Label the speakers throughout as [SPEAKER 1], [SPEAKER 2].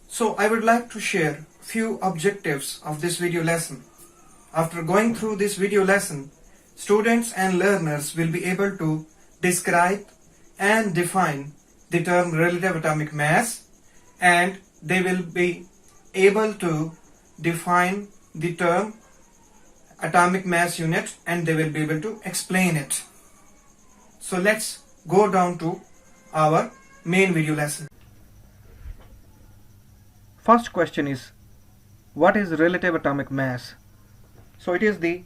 [SPEAKER 1] So I would like to share few objectives of this video lesson. After going through this video lesson, students and learners will be able to describe and define the term relative atomic mass, and they will be able to define the term atomic mass unit, and they will be able to explain it. So let's go down to our main video lesson. First question is, what is relative atomic mass? So it is the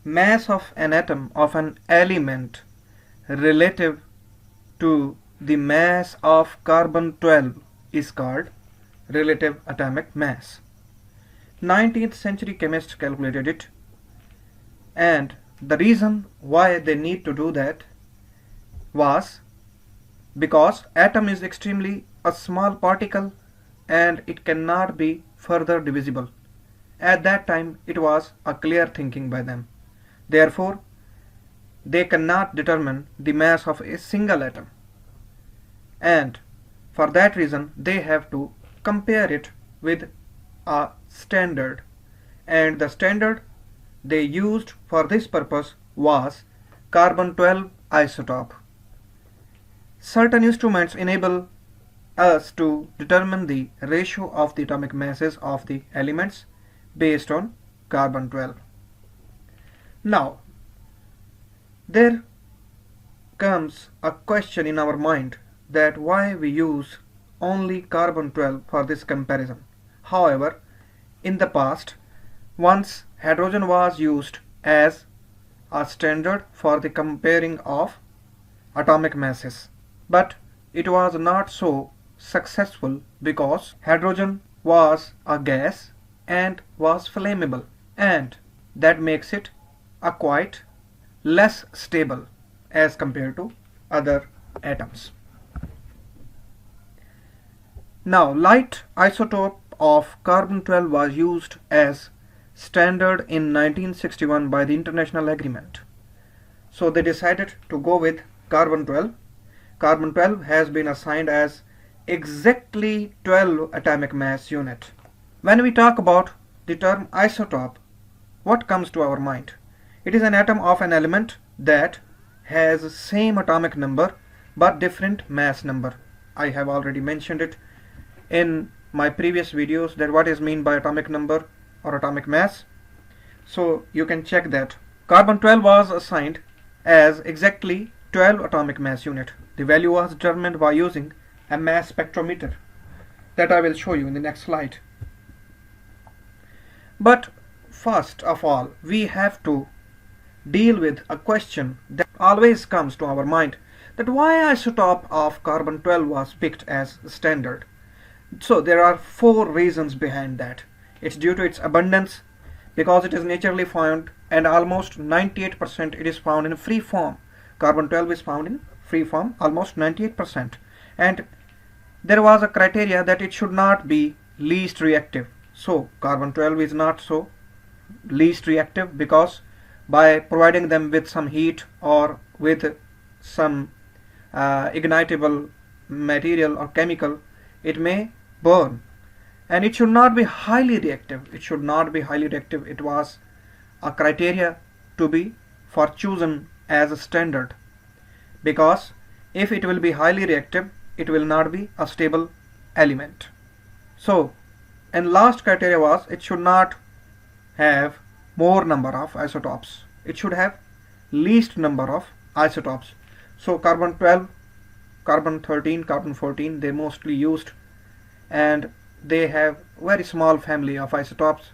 [SPEAKER 1] mass of an atom of an element relative to the mass of carbon-12 is called relative atomic mass. 19th century chemists calculated it, and the reason why they need to do that was because atom is extremely a small particle and it cannot be further divisible. At that time it was a clear thinking by them. Therefore, they cannot determine the mass of a single atom, and for that reason they have to compare it with a standard, and the standard they used for this purpose was carbon-12 isotope. Certain instruments enable us to determine the ratio of the atomic masses of the elements based on carbon-12. Now, there comes a question in our mind that why we use only carbon-12 for this comparison. However, in the past, once hydrogen was used as a standard for the comparing of atomic masses, but it was not so successful because hydrogen was a gas and was flammable, and that makes it a quite less stable as compared to other atoms. Now, light isotope of carbon-12 was used as standard in 1961 by the international agreement. So they decided to go with carbon-12. Carbon-12 has been assigned as exactly 12 atomic mass unit. When we talk about the term isotope, what comes to our mind? It is an atom of an element that has same atomic number but different mass number. I have already mentioned it in my previous videos that what is meant by atomic number or atomic mass. So you can check that. Carbon-12 was assigned as exactly 12 atomic mass unit. The value was determined by using a mass spectrometer that I will show you in the next slide. But first of all, we have to deal with a question that always comes to our mind, that why isotope of carbon-12 was picked as standard. So there are 4 reasons behind that. It's due to its abundance, because it is naturally found, and almost 98% it is found in free form. Carbon-12 is found in free form, almost 98%. And there was a criteria that it should not be least reactive. So carbon-12 is not so least reactive, because by providing them with some heat or with some ignitable material or chemical, it may burn. And it should not be highly reactive. It should not be highly reactive. It was a criteria to be for chosen as a standard, because if it will be highly reactive, it will not be a stable element. So, and last criteria was it should not have more number of isotopes. It should have least number of isotopes. So carbon-12, carbon-13, carbon-14, they mostly used, and they have very small family of isotopes.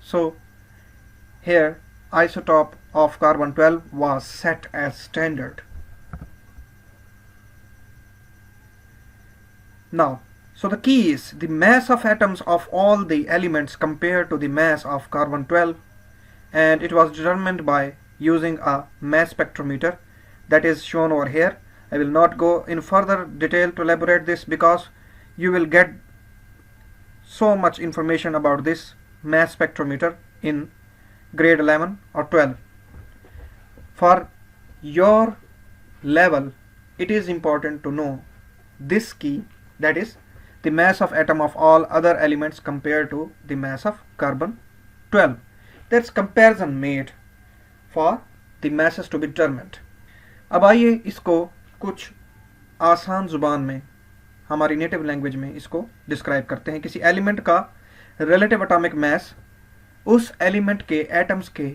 [SPEAKER 1] So here isotope of carbon-12 was set as standard. Now, so the key is the mass of atoms of all the elements compared to the mass of carbon-12, and it was determined by using a mass spectrometer that is shown over here. I will not go in further detail to elaborate this, because you will get so much information about this mass spectrometer in grade 11 or 12. For your level, it is important to know this key, that is the mass of atom of all other elements compared to the mass of carbon 12. That's comparison made for the masses to be determined. अब आइए इसको कुछ आसान जुबान में, हमारी native language में इसको डिस्क्राइब करते हैं। किसी एलिमेंट का रिलेटिव एटॉमिक मास उस एलिमेंट के एटम्स के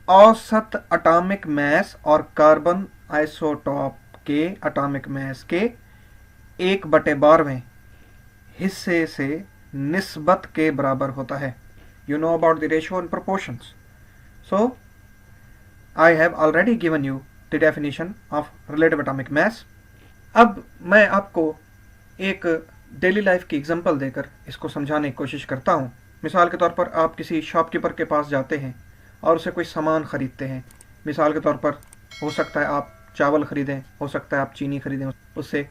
[SPEAKER 1] औसत एटॉमिक मास और कार्बन आइसोटॉप के एटॉमिक मास के 1/12वें हिस्से से निस्बत के बराबर होता है। You know about the ratio and proportions. So, I have already given you the definition of relative atomic mass. अब मैं आपको एक डेली लाइफ की एग्जांपल देकर इसको समझाने की कोशिश करता हूँ। मिसाल के तौर पर आप किसी शॉपकीपर के पास जाते हैं और उसे कोई सामान ख़रीदते हैं। मिसाल के तौर पर हो सकता है आप चावल ख़रीदें, हो सकता है आप चीनी ख़रीदें उससे,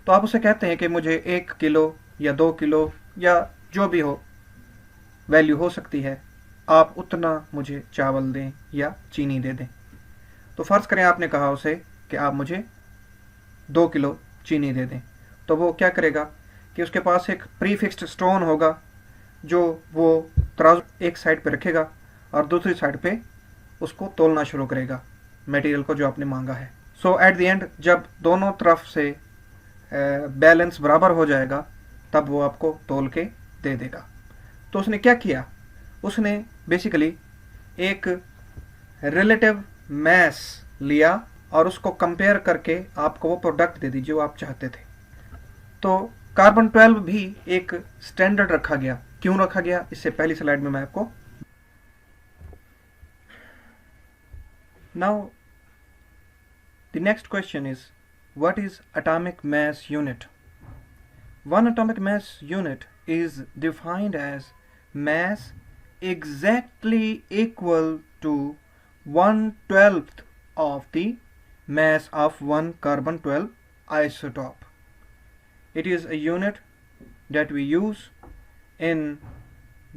[SPEAKER 1] तो आप उसे कहते हैं कि मुझे 1 किलो या 2 किलो या जो भी हो वैल्यू हो सकती है, आप उतना मुझे चावल दें या चीनी दे दें। तो फ़र्ज़ करें आपने कहा उसे कि आप मुझे 2 किलो चीनी दे दें, तो वो क्या करेगा कि उसके पास एक प्रीफिक्स्ड स्टोन होगा जो वो तराजू एक साइड पे रखेगा और दूसरी साइड पे उसको तोलना शुरू करेगा मटेरियल को जो आपने मांगा है। सो एट द एंड जब दोनों तरफ से बैलेंस बराबर हो जाएगा तब वो आपको तोल के दे देगा। तो उसने क्या किया, उसने बेसिकली एक रिलेटिव मास लिया और उसको कंपेयर करके आपको वो प्रोडक्ट दे दी जो आप चाहते थे। तो कार्बन 12 भी एक स्टैंडर्ड रखा गया। क्यों रखा गया, इससे पहली स्लाइड में मैं आपको now the next question is what is atomic mass unit? One atomic mass unit is defined as mass exactly equal to 1/12th of the mass of one carbon 12 isotope. It is a unit that we use in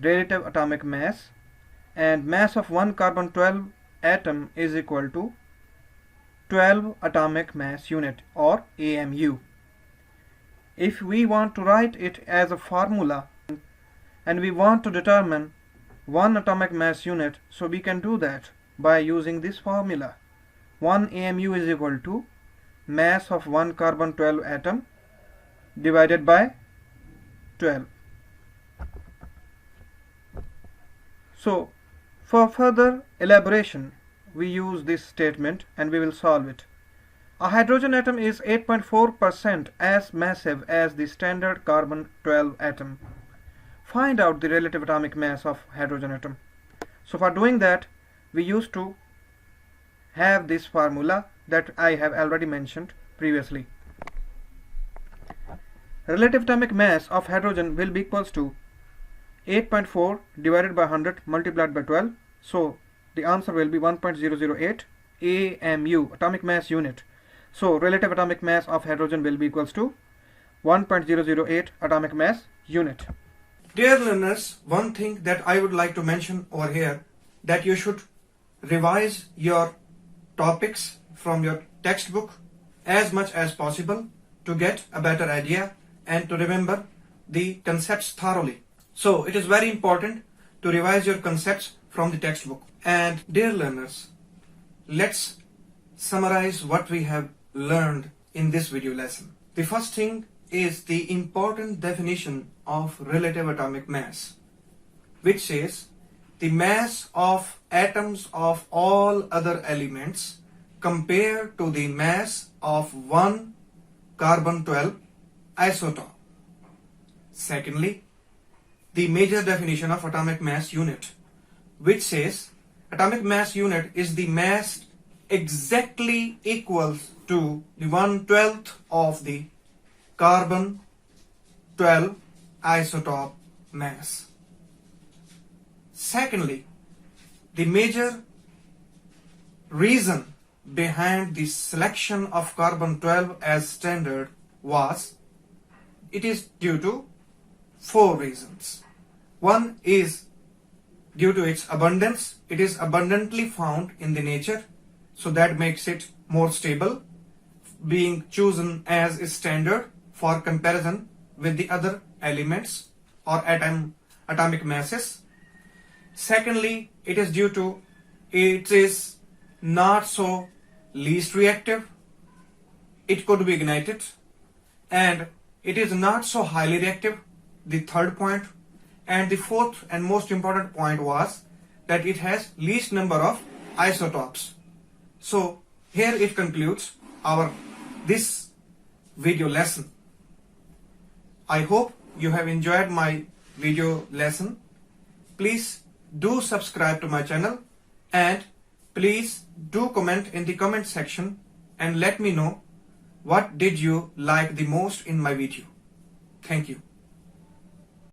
[SPEAKER 1] relative atomic mass, and mass of one carbon 12 atom is equal to 12 atomic mass unit or AMU. If we want to write it as a formula and we want to determine one atomic mass unit, so we can do that by using this formula. 1 AMU is equal to mass of one carbon 12 atom divided by 12. So for further elaboration we use this statement and we will solve it. A hydrogen atom is 8.4% as massive as the standard carbon 12 atom. Find out the relative atomic mass of hydrogen atom. So for doing that we used to have this formula that I have already mentioned previously. Relative atomic mass of hydrogen will be equals to 8.4 divided by 100 multiplied by 12. So the answer will be 1.008 AMU, atomic mass unit. So relative atomic mass of hydrogen will be equals to 1.008 atomic mass unit. Dear learners, one thing that I would like to mention over here, that you should revise your topics from your textbook as much as possible to get a better idea and to remember the concepts thoroughly. So it is very important to revise your concepts from the textbook. And dear learners, let's summarize what we have learned in this video lesson. The first thing is the important definition of relative atomic mass, which says the mass of atoms of all other elements compared to the mass of one carbon 12 isotope. Secondly, the major definition of atomic mass unit, which says atomic mass unit is the mass exactly equals to the 1/12th of the carbon 12 isotope mass. Secondly, the major reason behind the selection of carbon 12 as standard was, it is due to 4 reasons. One is due to its abundance. It is abundantly found in the nature, so that makes it more stable, being chosen as a standard for comparison with the other elements or atomic masses. Secondly, it is due to it is not so least reactive, it could be ignited, and it is not so highly reactive, the third point. And the fourth and most important point was that it has least number of isotopes. So here it concludes this video lesson. I hope you have enjoyed my video lesson. Please do subscribe to my channel, and please do comment in the comment section and let me know what did you like the most in my video. Thank you.